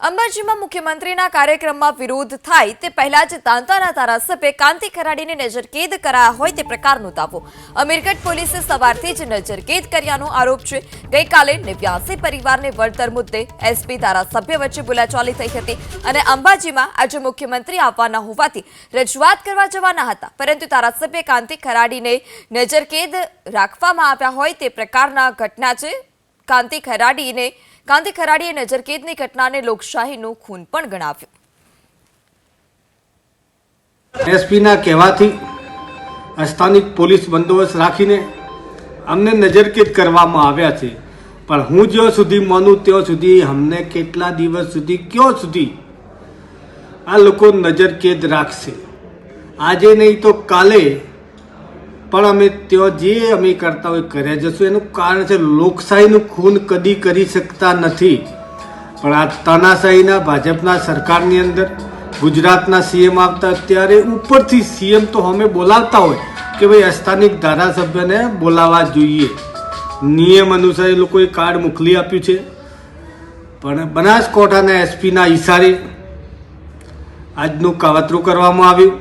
અંબાજીમાં મુખ્યમંત્રીના કાર્યક્રમમાં વિરોધ થાય તે પહેલા જ તાંતાના ધારાસભ્ય કાંતિ ખરાડીને નજરકેદ કરાયા હોય તે પ્રકારનો દાવો અમીરગઢ પોલીસે સવારથી જ નજરકેદ કર્યાનો આરોપ છે। ગઈકાલે 89 પરિવારને વળતર મુદ્દે એસપી ધારાસભ્ય વચ્ચે બોલાચાલી થઈ હતી અને અંબાજીમાં આજે મુખ્યમંત્રી આવવાના હોવાથી રજૂઆત કરવા જવાના હતા, પરંતુ ધારાસભ્ય કાંતિ ખરાડીને નજરકેદ રાખવામાં આવ્યા હોય તે પ્રકારના ઘટના છે। કાંતિ ખરાડીએ નજરકેદની ઘટનાને લોકશાહીનું ખૂન પણ ગણાવ્યું। એસપીના કહેવાથી સ્થાનિક પોલીસ બંદોબસ્ત રાખીને અમને નજરકેદ કરવામાં આવ્યા છે, પણ હું જ્યાં સુધી માનું ત્યાં સુધી અમને કેટલા દિવસ સુધી ક્યાં સુધી આ લોકો નજરકેદ રાખશે? આજે નહીં તો કાલે પણ અમે ત્યાં જે અમે કરતા હોય કર્યા જશું। એનું કારણ છે લોકશાહીનું ખૂન કદી કરી શકતા નથી, પણ આ તાનાશાહીના ભાજપના સરકારની અંદર ગુજરાતના સીએમ આવતા ત્યારે ઉપરથી સીએમ તો અમે બોલાવતા હોય કે ભાઈ સ્થાનિક ધારાસભ્યને બોલાવવા જોઈએ, નિયમ અનુસાર એ લોકોએ કાર્ડ મોકલી આપ્યું છે, પણ બનાસકાંઠાના એસપીના ઈશારે આજનું કાવતરું કરવામાં આવ્યું।